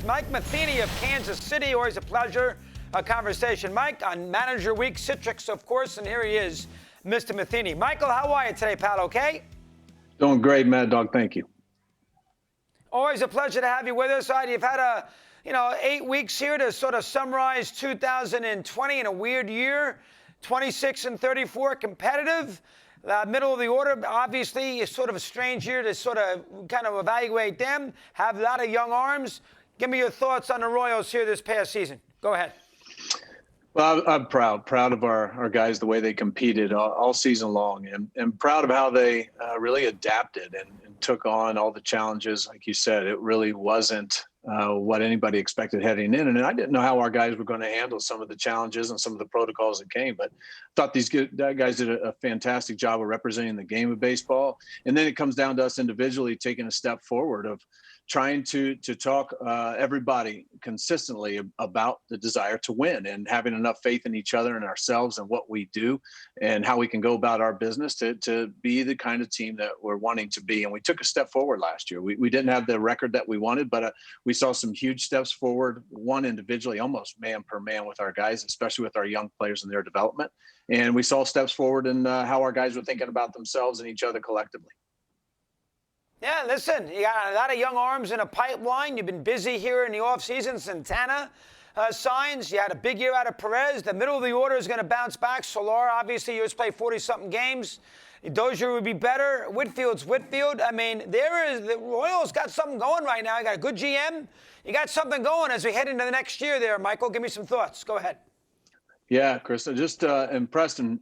Mike Matheny of Kansas City. Always a pleasure. A conversation, Mike, on Manager Week, Citrix, of course, and here he is, Mr. Matheny. Michael, how are you today, pal? Okay? Doing great, Mad Dog. Thank you. Always a pleasure to have you with us. You've had 8 weeks here to sort of summarize 2020 in a weird year. 26 and 34, competitive. Middle of the order, obviously, is sort of a strange year to sort of kind of evaluate them. Have a lot of young arms. Give me your thoughts on the Royals here this past season. Go ahead. Well, I'm proud of our guys, the way they competed all season long, and proud of how they really adapted and took on all the challenges. Like you said, it really wasn't what anybody expected heading in. And I didn't know how our guys were going to handle some of the challenges and some of the protocols that came, but I thought these guys did a fantastic job of representing the game of baseball. And then it comes down to us individually taking a step forward of trying to talk everybody consistently about the desire to win and having enough faith in each other and ourselves and what we do and how we can go about our business to be the kind of team that we're wanting to be. And we took a step forward last year. We didn't have the record that we wanted, but we saw some huge steps forward, one individually, almost man per man with our guys, especially with our young players and their development. And we saw steps forward in how our guys were thinking about themselves and each other collectively. Yeah, listen, you got a lot of young arms in a pipeline. You've been busy here in the offseason. Santana signs. You had a big year out of Perez. The middle of the order is going to bounce back. Solar, obviously, you just played 40-something games. Dozier would be better. Whitfield's Whitfield. I mean, the Royals got something going right now. You got a good GM. You got something going as we head into the next year there, Michael. Give me some thoughts. Go ahead. Yeah, Chris, I'm just impressed and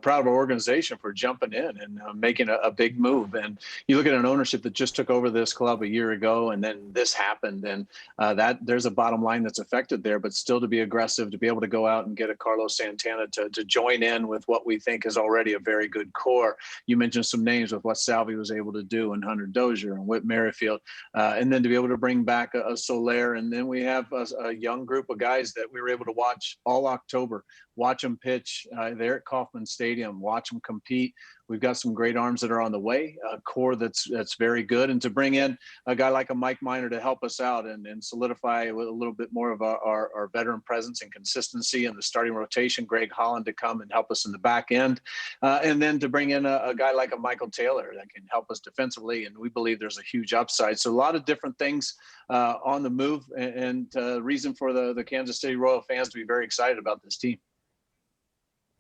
proud of our organization for jumping in and making a big move. And you look at an ownership that just took over this club a year ago, and then this happened, and that there's a bottom line that's affected there. But still, to be aggressive, to be able to go out and get a Carlos Santana to join in with what we think is already a very good core. You mentioned some names with what Salvi was able to do, and Hunter Dozier and Whit Merrifield, and then to be able to bring back a Soler, and then we have a young group of guys that we were able to watch all October. Watch them pitch there at Kauffman Stadium, watch them compete. We've got some great arms that are on the way, a core that's very good. And to bring in a guy like a Mike Minor to help us out and solidify with a little bit more of our veteran presence and consistency in the starting rotation, Greg Holland to come and help us in the back end. And then to bring in a guy like a Michael Taylor that can help us defensively. And we believe there's a huge upside. So a lot of different things on the move and reason for the Kansas City Royal fans to be very excited about this team.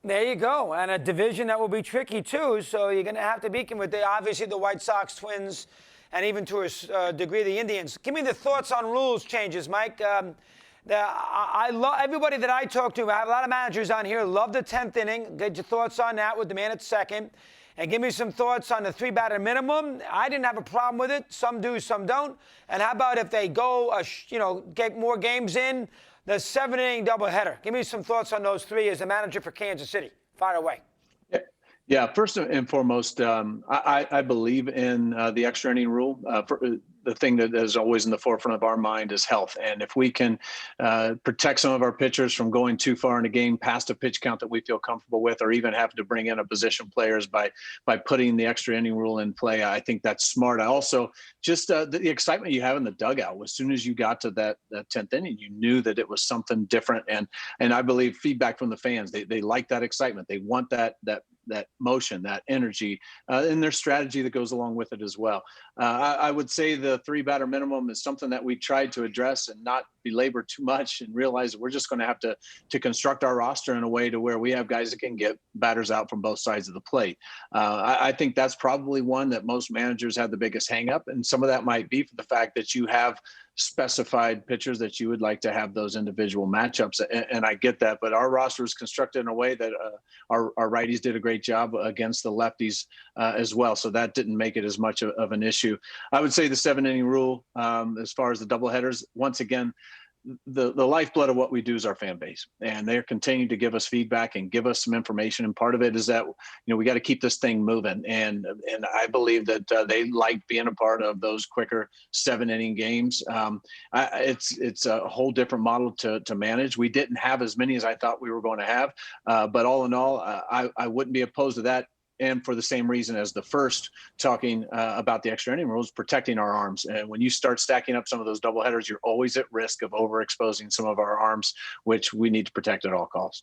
There you go, and a division that will be tricky too. So you're going to have to beacon with obviously the White Sox, Twins, and even to a degree the Indians. Give me the thoughts on rules changes, Mike. I love everybody that I talk to. I have a lot of managers on here. Love the 10th inning. Get your thoughts on that with the man at second, and give me some thoughts on the 3-batter minimum. I didn't have a problem with it. Some do, some don't. And how about if they go, get more games in? The 7-inning doubleheader. Give me some thoughts on those three as the manager for Kansas City. Fire away. Yeah, first and foremost, I believe in the extra inning rule. The thing that is always in the forefront of our mind is health. And if we can protect some of our pitchers from going too far in a game past a pitch count that we feel comfortable with, or even having to bring in a position players by putting the extra inning rule in play, I think that's smart. I also just the excitement you have in the dugout. As soon as you got to that 10th inning, you knew that it was something different. And I believe feedback from the fans, they like that excitement. They want that motion, that energy, and their strategy that goes along with it as well. I would say the 3-batter minimum is something that we tried to address and not belabor too much, and realize that we're just going to have to construct our roster in a way to where we have guys that can get batters out from both sides of the plate. I think that's probably one that most managers have the biggest hang up, and some of that might be for the fact that you have specified pitchers that you would like to have those individual matchups. And I get that, but our roster is constructed in a way that our righties did a great job against the lefties as well. So that didn't make it as much of an issue. I would say the 7-inning rule, as far as the doubleheaders, once again, the lifeblood of what we do is our fan base, and they're continuing to give us feedback and give us some information. And part of it is that, we got to keep this thing moving. And I believe that they like being a part of those quicker 7-inning games. It's a whole different model to manage. We didn't have as many as I thought we were going to have, but all in all, I wouldn't be opposed to that and for the same reason as the first, talking about the extra inning rules, protecting our arms. And when you start stacking up some of those doubleheaders, you're always at risk of overexposing some of our arms, which we need to protect at all costs.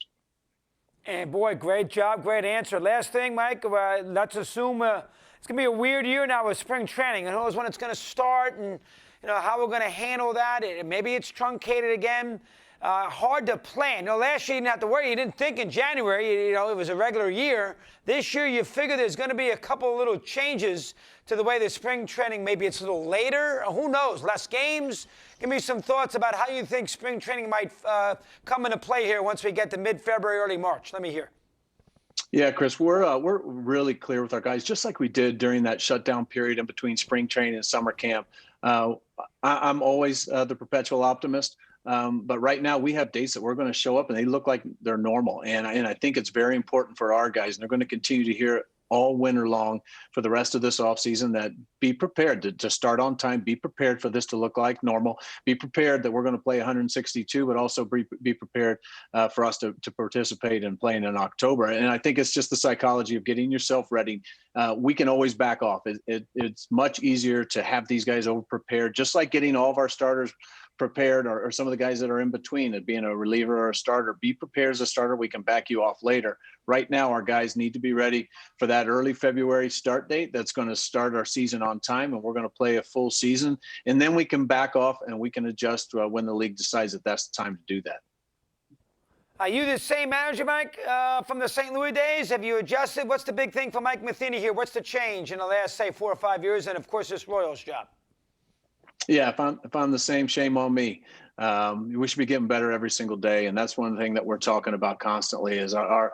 And boy, great job, great answer. Last thing, Mike, let's assume it's going to be a weird year now with spring training. Who knows when it's going to start and how we're going to handle that. Maybe it's truncated again. Hard to plan. Last year you didn't have to worry. You didn't think in January, it was a regular year. This year you figure there's going to be a couple of little changes to the way the spring training, maybe it's a little later. Who knows? Less games. Give me some thoughts about how you think spring training might come into play here once we get to mid-February, early March. Let me hear. Yeah, Chris, we're really clear with our guys, just like we did during that shutdown period in between spring training and summer camp. I'm always the perpetual optimist. But right now we have dates that we're going to show up and they look like they're normal. And I think it's very important for our guys, and they're going to continue to hear it all winter long for the rest of this offseason, that be prepared to start on time, be prepared for this to look like normal, be prepared that we're going to play 162, but also be prepared for us to participate in playing in October. And I think it's just the psychology of getting yourself ready. We can always back off. It's much easier to have these guys over prepared, just like getting all of our starters prepared, or some of the guys that are in between, it being a reliever or a starter. Be prepared as a starter. We can back you off later. Right now, our guys need to be ready for that early February start date. That's going to start our season on time, and we're going to play a full season. And then we can back off and we can adjust when the league decides that that's the time to do that. Are you the same manager, Mike, from the St. Louis days? Have you adjusted? What's the big thing for Mike Matheny here? What's the change in the last, say, 4 or 5 years? And, of course, this Royals job. Yeah, if I'm the same, shame on me. We should be getting better every single day, and that's one thing that we're talking about constantly. Is our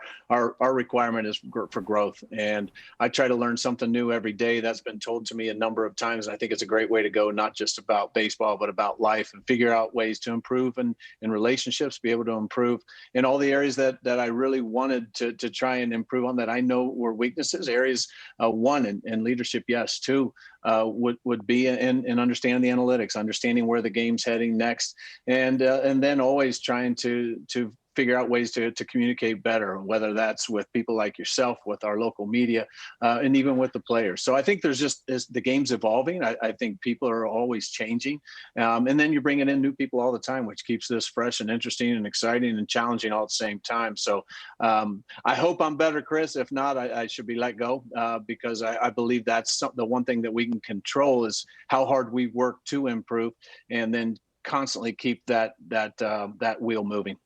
requirement is for growth, and I try to learn something new every day. That's been told to me a number of times, and I think it's a great way to go, not just about baseball, but about life, and figure out ways to improve in relationships, be able to improve in all the areas that I really wanted to try and improve on, that I know were weaknesses. Areas one, in leadership, yes. Two, would be in understanding the analytics, understanding where the game's heading next, and then always trying to figure out ways to communicate better, whether that's with people like yourself, with our local media, and even with the players. So I think there's just, as the game's evolving, I think people are always changing. And then you're bringing in new people all the time, which keeps this fresh and interesting and exciting and challenging all at the same time. So I hope I'm better, Chris. If not, I should be let go, because I believe that's the one thing that we can control, is how hard we work to improve, and then constantly keep that wheel moving.